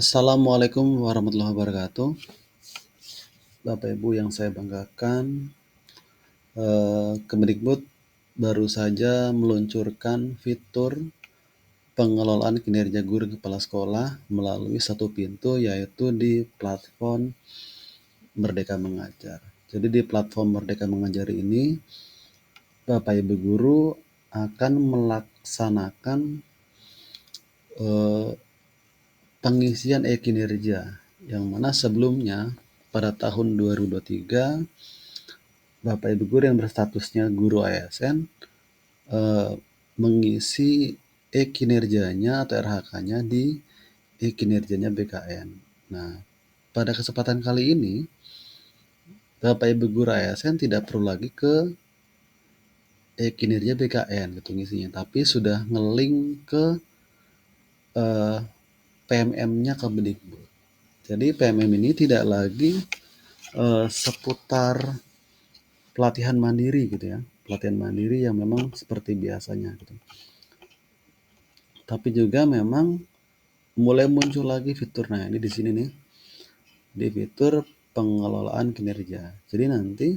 Assalamualaikum warahmatullahi wabarakatuh. Bapak Ibu yang saya banggakan, Kemendikbud baru saja meluncurkan fitur pengelolaan kinerja guru kepala sekolah melalui satu pintu, yaitu di platform Merdeka Mengajar. Jadi di platform Merdeka Mengajar ini, Bapak Ibu guru akan melaksanakan pengisian e-kinerja, yang mana sebelumnya pada tahun 2023 Bapak Ibu guru yang berstatusnya guru ASN mengisi e-kinerjanya atau RHK-nya di e-kinerjanya BKN. Nah, pada kesempatan kali ini Bapak Ibu guru ASN tidak perlu lagi ke e-kinerja BKN gitu ngisinya, tapi sudah nge-link ke PMM-nya Kemendikbud. Jadi PMM ini tidak lagi seputar pelatihan mandiri gitu ya, pelatihan mandiri yang memang seperti biasanya gitu. Tapi juga memang mulai muncul lagi fitur, nah ini di sini nih, di fitur pengelolaan kinerja. Jadi nanti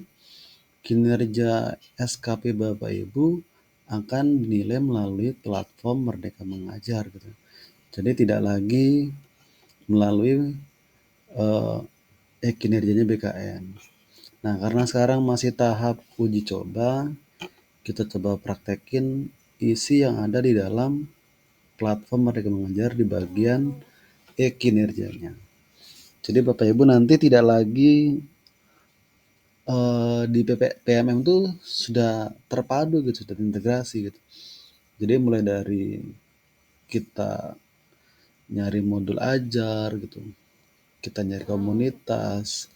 kinerja SKP Bapak Ibu akan dinilai melalui platform Merdeka Mengajar gitu. Jadi tidak lagi melalui kinerjanya BKN. Nah, karena sekarang masih tahap uji coba, kita coba praktekin isi yang ada di dalam platform Merdeka Mengajar di bagian e-kinerjanya. Jadi Bapak Ibu nanti tidak lagi di PMM itu sudah terpadu gitu, sudah terintegrasi gitu. Jadi mulai dari kita nyari modul ajar gitu, kita nyari komunitas,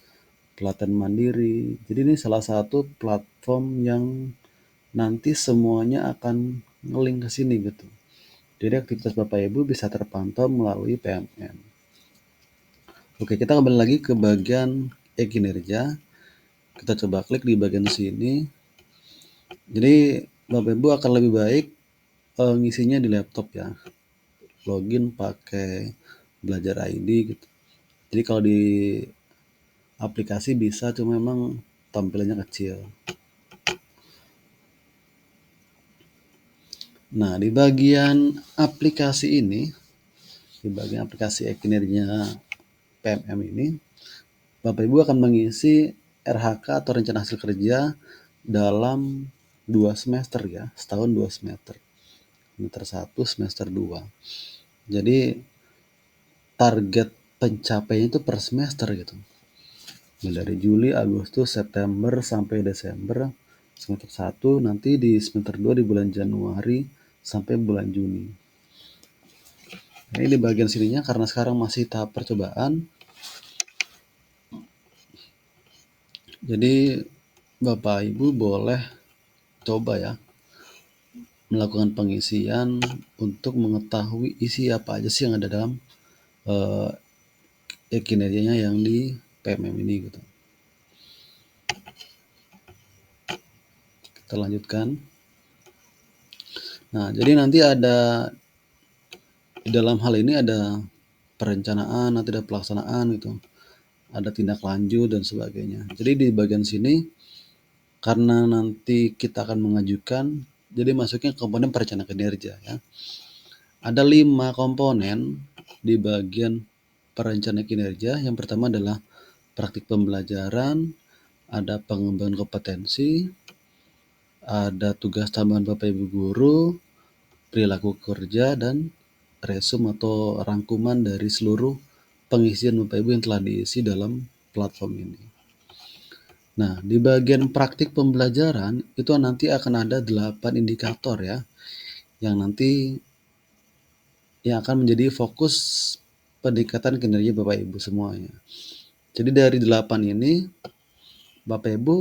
pelatihan mandiri. Jadi ini salah satu platform yang nanti semuanya akan nge-link ke sini gitu. Jadi aktivitas Bapak Ibu bisa terpantau melalui PMM. Oke, kita kembali lagi ke bagian e-kinerja. Kita coba klik di bagian sini. Jadi Bapak Ibu akan lebih baik ngisinya di laptop ya. Login pakai Belajar ID gitu. Jadi kalau di aplikasi bisa, cuma memang tampilannya kecil. Nah, di bagian aplikasi ini, di bagian aplikasi e-kinerja PMM ini, Bapak Ibu akan mengisi RHK atau rencana hasil kerja dalam 2 semester ya, setahun 2 semester. Semester 1, semester 2. Jadi target pencapaiannya itu per semester gitu. Dari Juli, Agustus, September sampai Desember semester 1, nanti di semester 2 di bulan Januari sampai bulan Juni. Nah, ini di bagian sininya karena sekarang masih tahap percobaan. Jadi Bapak Ibu boleh coba ya melakukan pengisian untuk mengetahui isi apa aja sih yang ada dalam kinerjanya yang di PMM ini gitu. Kita lanjutkan. Nah, jadi nanti ada di dalam hal ini ada perencanaan, nanti ada pelaksanaan gitu. Ada tindak lanjut dan sebagainya. Jadi di bagian sini karena nanti kita akan mengajukan, jadi masuknya komponen perencanaan kinerja ya. Ada 5 komponen di bagian perencanaan kinerja. Yang pertama adalah praktik pembelajaran, ada pengembangan kompetensi, ada tugas tambahan Bapak Ibu guru, perilaku kerja, dan resume atau rangkuman dari seluruh pengisian Bapak Ibu yang telah diisi dalam platform ini. Nah, di bagian praktik pembelajaran itu nanti akan ada 8 indikator ya, yang nanti yang akan menjadi fokus peningkatan kinerja Bapak Ibu semuanya. Jadi dari 8 ini Bapak Ibu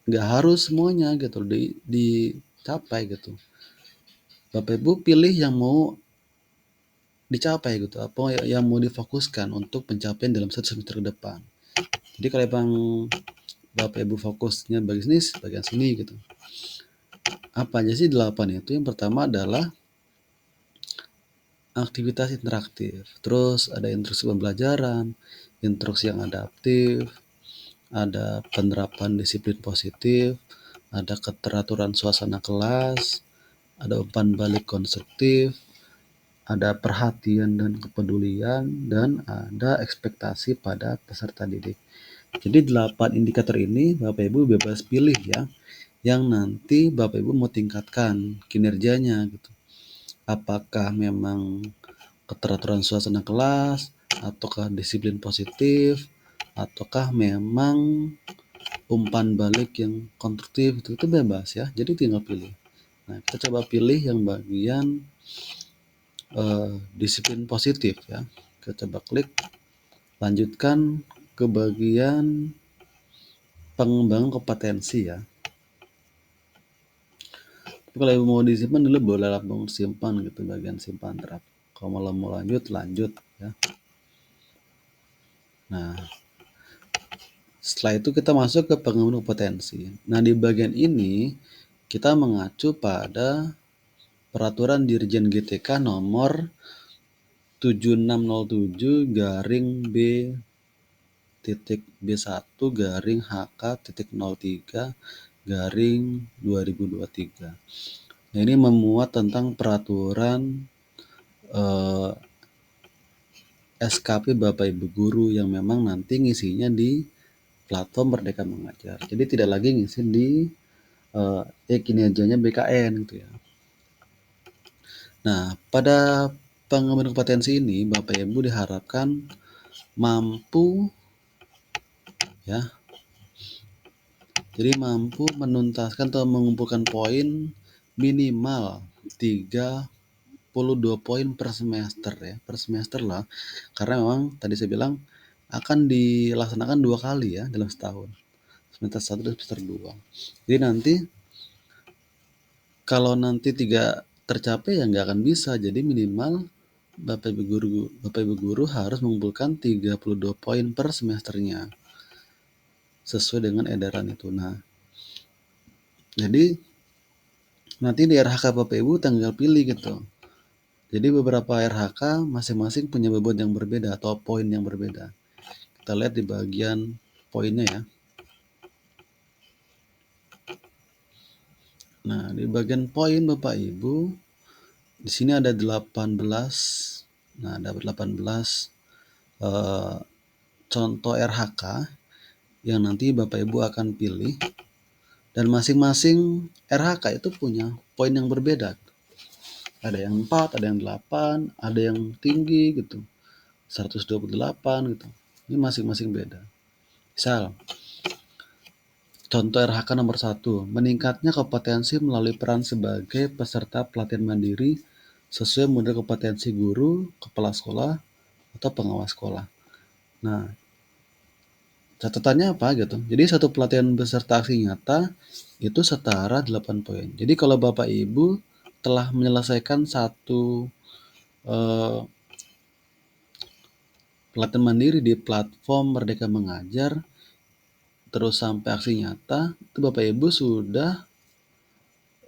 nggak harus semuanya gitu dicapai gitu. Bapak Ibu pilih yang mau dicapai gitu, apa yang mau difokuskan untuk pencapaian dalam 1 semester ke depan. Jadi kalau emang Bapak Ibu fokusnya bagian sini gitu. Apa aja sih 8 itu? Yang pertama adalah aktivitas interaktif, terus ada instruksi pembelajaran, instruksi yang adaptif, ada penerapan disiplin positif, ada keteraturan suasana kelas, ada umpan balik konstruktif, ada perhatian dan kepedulian, dan ada ekspektasi pada peserta didik. Jadi 8 indikator ini Bapak Ibu bebas pilih ya, yang nanti Bapak Ibu mau tingkatkan kinerjanya gitu. Apakah memang keteraturan suasana kelas, ataukah disiplin positif, ataukah memang umpan balik yang konstruktif, itu bebas ya. Jadi tinggal pilih. Nah, kita coba pilih yang bagian disiplin positif ya. Kita coba klik, lanjutkan ke bagian pengembangan kompetensi ya. Tapi kalau ibu mau disimpan dulu boleh langsung simpan gitu, bagian simpan draft. Kalau mau lanjut ya. Nah, setelah itu kita masuk ke pengembangan kompetensi. Nah, di bagian ini kita mengacu pada peraturan Dirjen GTK nomor 7607-B1-HK.03/2023. Nah, ini memuat tentang peraturan SKP Bapak Ibu Guru yang memang nanti ngisinya di platform Merdeka Mengajar. Jadi tidak lagi ngisi di kinerjanya BKN gitu ya. Nah, pada pengembangan kompetensi ini Bapak Ibu diharapkan mampu ya. Jadi mampu menuntaskan atau mengumpulkan poin minimal 32 poin per semester ya. Per semester lah. Karena memang tadi saya bilang akan dilaksanakan 2 kali ya dalam setahun. Semester 1 dan semester 2. Jadi nanti kalau nanti 3 tercapai ya nggak akan bisa. Jadi minimal Bapak Ibu Guru harus mengumpulkan 32 poin per semesternya. Sesuai dengan edaran itu. Nah, jadi nanti di RHK Bapak Ibu tinggal pilih gitu. Jadi beberapa RHK masing-masing punya bobot yang berbeda atau poin yang berbeda. Kita lihat di bagian poinnya ya. Nah, di bagian poin Bapak Ibu, di sini ada 18. Nah, ada 18 contoh RHK yang nanti Bapak Ibu akan pilih. Dan masing-masing RHK itu punya poin yang berbeda. Ada yang 4, ada yang 8, ada yang tinggi gitu. 128 gitu. Ini masing-masing beda. Misal, contoh RHK nomor 1, meningkatnya kompetensi melalui peran sebagai peserta pelatihan mandiri sesuai model kompetensi guru, kepala sekolah, atau pengawas sekolah. Nah, catatannya apa gitu. Jadi satu pelatihan beserta aksi nyata itu setara 8 poin. Jadi kalau Bapak Ibu telah menyelesaikan satu pelatihan mandiri di platform Merdeka Mengajar terus sampai aksi nyata, itu Bapak Ibu sudah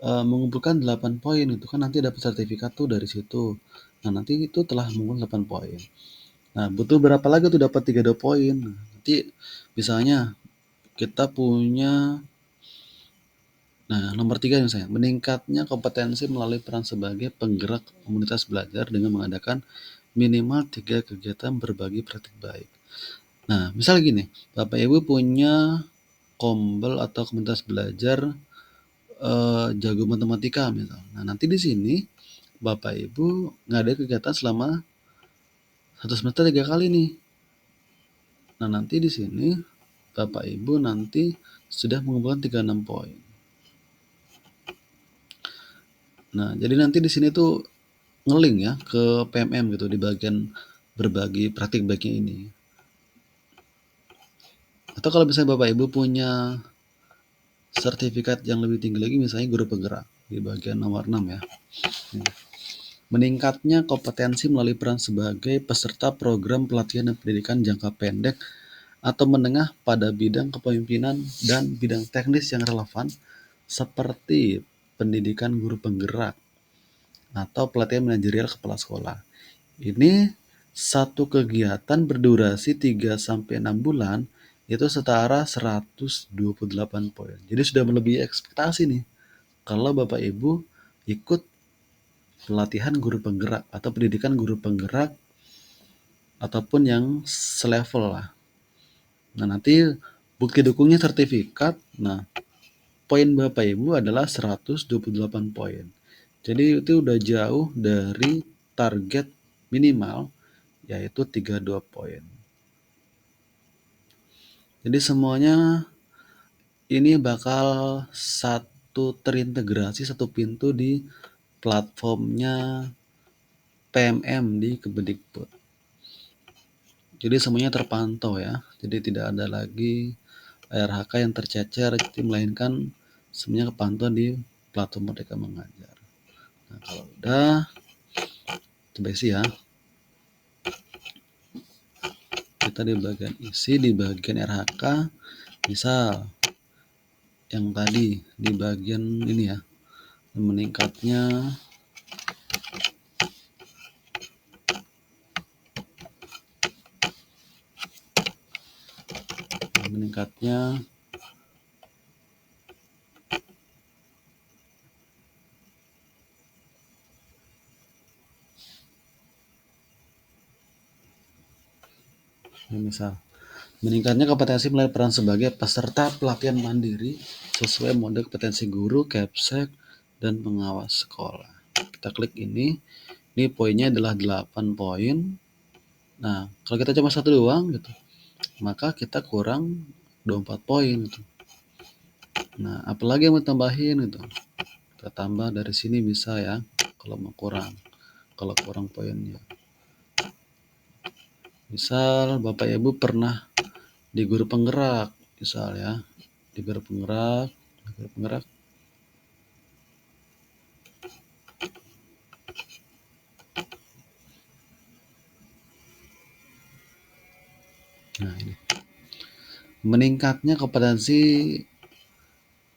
mengumpulkan 8 poin. Itu kan nanti dapat sertifikat tuh dari situ. Nah, nanti itu telah mengumpulkan 8 poin. Nah, butuh berapa lagi tuh dapat 32 poin. Nah, nanti misalnya kita punya nomor 3 misalnya, meningkatnya kompetensi melalui peran sebagai penggerak komunitas belajar dengan mengadakan minimal 3 kegiatan berbagi praktik baik. Nah, misal gini, Bapak Ibu punya kombel atau komunitas belajar jago matematika misal. Nah, nanti di sini Bapak Ibu ngadain kegiatan selama 1 semester 3 kali nih. Nah, nanti di sini Bapak Ibu nanti sudah mengumpulkan 36 poin. Nah, jadi nanti di sini tuh ngeling ya ke PMM gitu di bagian berbagi praktik baiknya ini. Atau kalau misalnya Bapak Ibu punya sertifikat yang lebih tinggi lagi, misalnya guru penggerak di bagian nomor 6 ya. Meningkatnya kompetensi melalui peran sebagai peserta program pelatihan dan pendidikan jangka pendek atau menengah pada bidang kepemimpinan dan bidang teknis yang relevan seperti pendidikan guru penggerak atau pelatihan manajerial kepala sekolah. Ini satu kegiatan berdurasi 3-6 bulan itu setara 128 poin. Jadi sudah melebihi ekspektasi nih. Kalau Bapak Ibu ikut pelatihan guru penggerak atau pendidikan guru penggerak ataupun yang selevel lah. Nah, nanti bukti dukungnya sertifikat. Nah, poin Bapak Ibu adalah 128 poin. Jadi itu udah jauh dari target minimal yaitu 32 poin. Jadi semuanya ini bakal satu terintegrasi, satu pintu di platformnya PMM di Kemdikbud. Jadi semuanya terpantau ya. Jadi tidak ada lagi RHK yang tercecer, melainkan semuanya kepantau di platform Merdeka Mengajar. Nah, kalau udah, coba isi ya. Kita di bagian isi, di bagian RHK, misal yang tadi di bagian ini ya, meningkatnya misal meningkatnya kompetensi melalui peran sebagai peserta pelatihan mandiri sesuai mode kompetensi guru, Kepsek, dan pengawas sekolah. Kita klik ini poinnya adalah 8 poin. Nah, kalau kita cuma satu doang gitu, maka kita kurang 24 poin gitu. Nah, apalagi yang mau tambahin gitu, kita tambah dari sini bisa ya, kalau mau kurang, kalau kurang poinnya. Misal Bapak Ibu pernah di guru penggerak, misal ya, di guru penggerak. Nah, ini meningkatnya kompetensi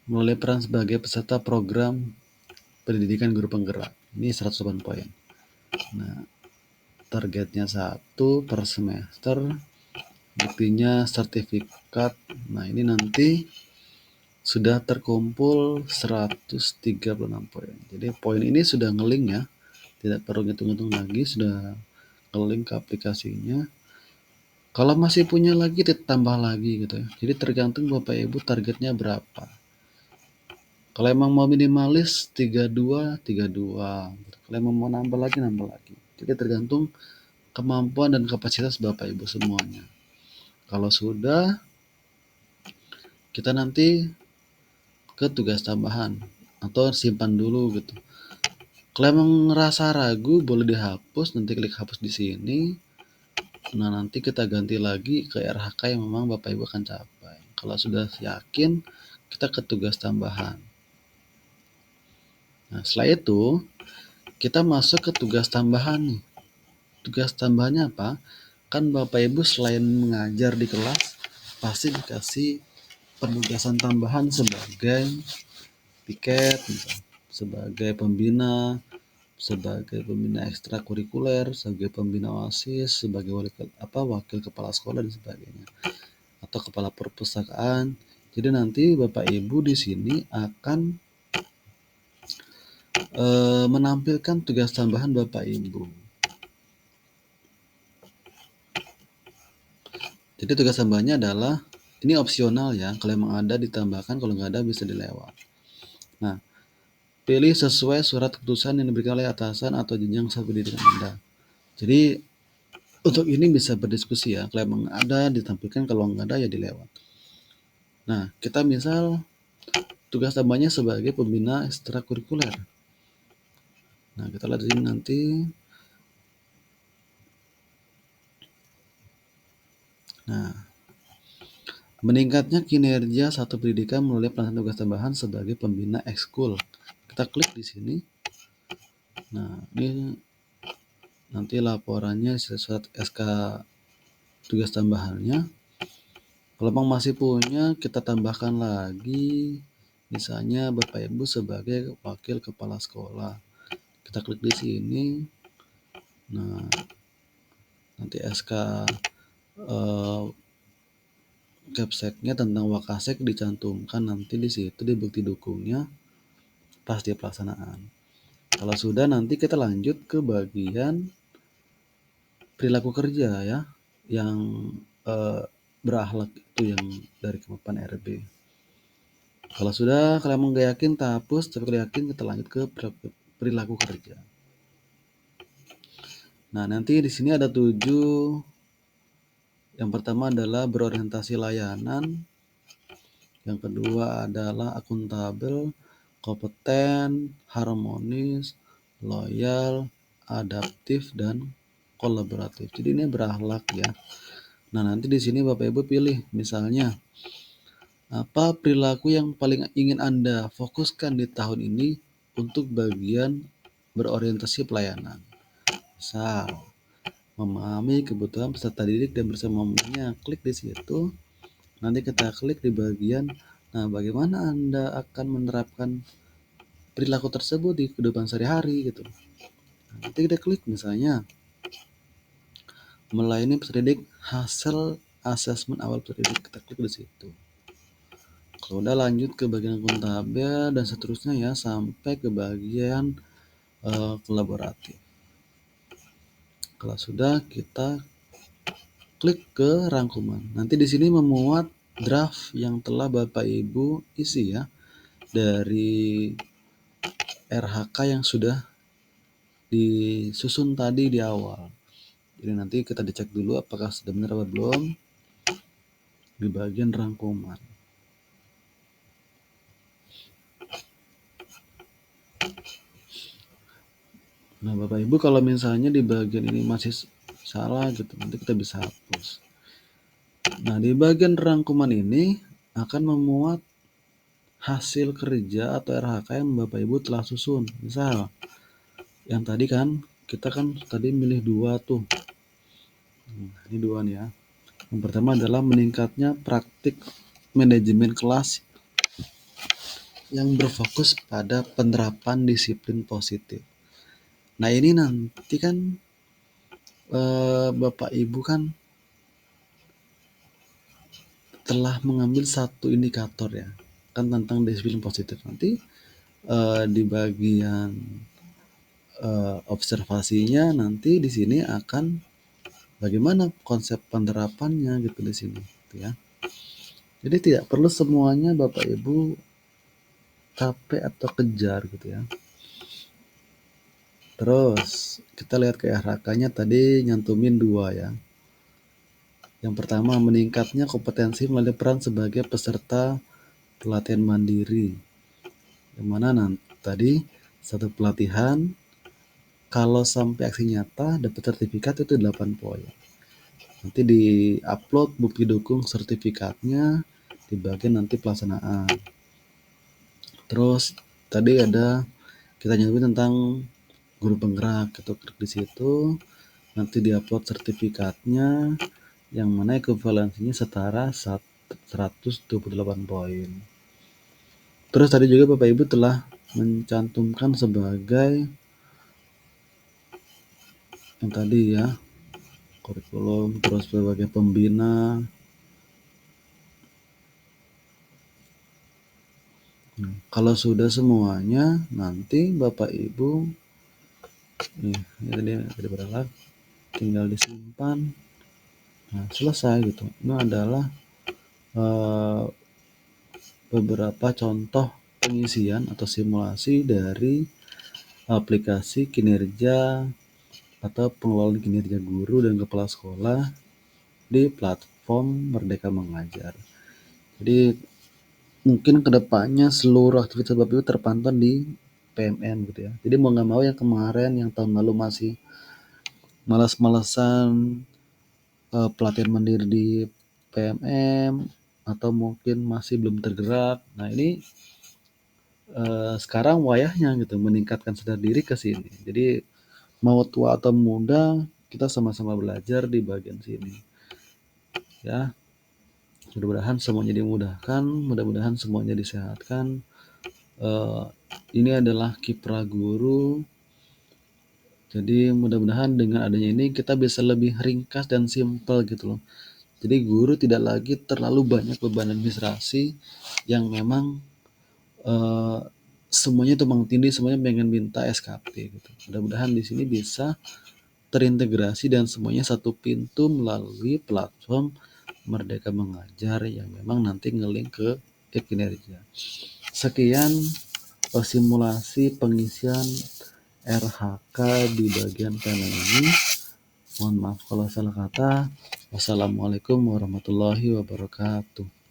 melalui peran sebagai peserta program pendidikan guru penggerak. Ini 108 poin. Nah, targetnya 1 per semester, buktinya sertifikat. Nah, ini nanti sudah terkumpul 136 poin. Jadi poin ini sudah ngelink ya, tidak perlu ngitung-ngitung lagi, sudah ngelink ke aplikasinya. Kalau masih punya lagi, ditambah lagi gitu ya. Jadi tergantung Bapak Ibu targetnya berapa. Kalau emang mau minimalis 32, 32. Kalau emang mau nambah lagi, nambah lagi. Jadi tergantung kemampuan dan kapasitas Bapak Ibu semuanya. Kalau sudah, kita nanti ke tugas tambahan atau simpan dulu gitu. Kalau emang ngerasa ragu, boleh dihapus, nanti klik hapus di sini. Nah, nanti kita ganti lagi ke RHK yang memang Bapak Ibu akan capai. Kalau sudah yakin, kita ke tugas tambahan. Nah, setelah itu kita masuk ke tugas tambahan nih. Tugas tambahannya apa? Kan Bapak Ibu selain mengajar di kelas, pasti dikasih penugasan tambahan sebagai piket, sebagai pembina, sebagai pembina ekstrakurikuler, sebagai pembina OSIS, sebagai wakil kepala sekolah dan sebagainya, atau kepala perpustakaan. Jadi nanti Bapak Ibu di sini akan menampilkan tugas tambahan Bapak Ibu. Jadi tugas tambahannya adalah ini opsional ya, kalau memang ada ditambahkan, kalau nggak ada bisa dilewat. Nah, pilih sesuai surat keputusan yang diberikan oleh atasan atau jenjang saat pendidikan Anda. Jadi untuk ini bisa berdiskusi ya, kalau memang ada ditampilkan, kalau nggak ada ya dilewat. Nah, kita misal tugas tambahnya sebagai pembina ekstrakurikuler. Nah, kita lihat ini nanti. Nah, meningkatnya kinerja satu pendidikan melalui pelaksanaan tugas tambahan sebagai pembina ekskul. Kita klik di sini. Nah, ini nanti laporannya surat SK tugas tambahannya. Kalau memang masih punya, kita tambahkan lagi. Misalnya Bapak Ibu sebagai wakil kepala sekolah. Kita klik di sini. Nah, nanti SK Capseknya tentang Wakasek dicantumkan nanti di situ di bukti dukungnya pas di pelaksanaan. Kalau sudah, nanti kita lanjut ke bagian perilaku kerja ya, yang berakhlak itu yang dari Kemenpan RB. Kalau sudah kalian nggak yakin, tak hapus. Tapi kalau yakin, kita lanjut ke perilaku kerja. Nah, nanti di sini ada 7. Yang pertama adalah berorientasi layanan. Yang kedua adalah akuntabel, kompeten, harmonis, loyal, adaptif, dan kolaboratif. Jadi ini berakhlak ya. Nah, nanti di sini Bapak Ibu pilih, misalnya apa perilaku yang paling ingin Anda fokuskan di tahun ini untuk bagian berorientasi pelayanan. Misal, memahami kebutuhan peserta didik dan bersama memahaminya. Klik di situ. Nanti kita klik di bagian, nah bagaimana Anda akan menerapkan perilaku tersebut di kehidupan sehari-hari gitu. Nanti kita klik misalnya melayani peserta didik hasil asesmen awal peserta didik, kita klik di situ. Kalau udah lanjut ke bagian akuntabel dan seterusnya ya sampai ke bagian kolaboratif. Kalau sudah, kita klik ke rangkuman. Nanti di sini memuat draft yang telah Bapak Ibu isi ya dari RHK yang sudah disusun tadi di awal. Jadi nanti kita dicek dulu apakah sudah benar atau belum di bagian rangkuman. Nah, Bapak Ibu, kalau misalnya di bagian ini masih salah gitu, nanti kita bisa hapus. Nah, di bagian rangkuman ini akan memuat hasil kerja atau RHK yang Bapak Ibu telah susun. Misal, yang tadi kan kita kan tadi milih 2 tuh. Ini 2 nih ya. Yang pertama adalah meningkatnya praktik manajemen kelas yang berfokus pada penerapan disiplin positif. Nah, ini nanti kan Bapak Ibu kan telah mengambil satu indikator ya, kan tentang disiplin positif. Nanti di bagian observasinya nanti di sini akan bagaimana konsep penerapannya gitu di sini gitu ya. Jadi tidak perlu semuanya Bapak Ibu capek atau kejar gitu ya. Terus kita lihat ke RHK-nya tadi nyantumin 2 ya. Yang pertama, meningkatnya kompetensi melalui peran sebagai peserta pelatihan mandiri. Yang mana tadi satu pelatihan kalau sampai aksi nyata dapat sertifikat itu 8 poin. Nanti di-upload bukti dukung sertifikatnya di bagian nanti pelaksanaan. Terus tadi ada kita nyantumin tentang guru penggerak, itu klik di situ. Nanti di-upload sertifikatnya yang mana ekuivalensinya setara 128 poin. Terus tadi juga Bapak Ibu telah mencantumkan sebagai yang tadi ya, kurikulum, terus sebagai pembina. Nah, kalau sudah semuanya, nanti Bapak Ibu nih, ini tadi berapa? Tinggal disimpan. Nah, selesai gitu. Ini adalah beberapa contoh pengisian atau simulasi dari aplikasi kinerja atau pengelolaan kinerja guru dan kepala sekolah di platform Merdeka Mengajar. Jadi mungkin kedepannya seluruh aktivitas Bapak Ibu terpantau di PMM gitu ya. Jadi mau nggak mau yang kemarin yang tahun lalu masih malas-malasan pelatihan mandiri di PMM atau mungkin masih belum tergerak. Nah, ini sekarang wayahnya gitu meningkatkan sadar diri ke sini. Jadi mau tua atau muda kita sama-sama belajar di bagian sini. Ya. Mudah-mudahan semuanya dimudahkan, mudah-mudahan semuanya disehatkan. Ini adalah kiprah guru Jadi mudah-mudahan dengan adanya ini kita bisa lebih ringkas dan simpel gitu loh. Jadi guru tidak lagi terlalu banyak beban administrasi yang memang eh, semuanya tumpang tindih, semuanya pengen minta SKP gitu. Mudah-mudahan di sini bisa terintegrasi dan semuanya satu pintu melalui platform Merdeka Mengajar yang memang nanti ngelink ke kinerja. Sekian simulasi pengisian RHK di bagian kanan ini. Mohon maaf kalau salah kata. Wassalamualaikum warahmatullahi wabarakatuh.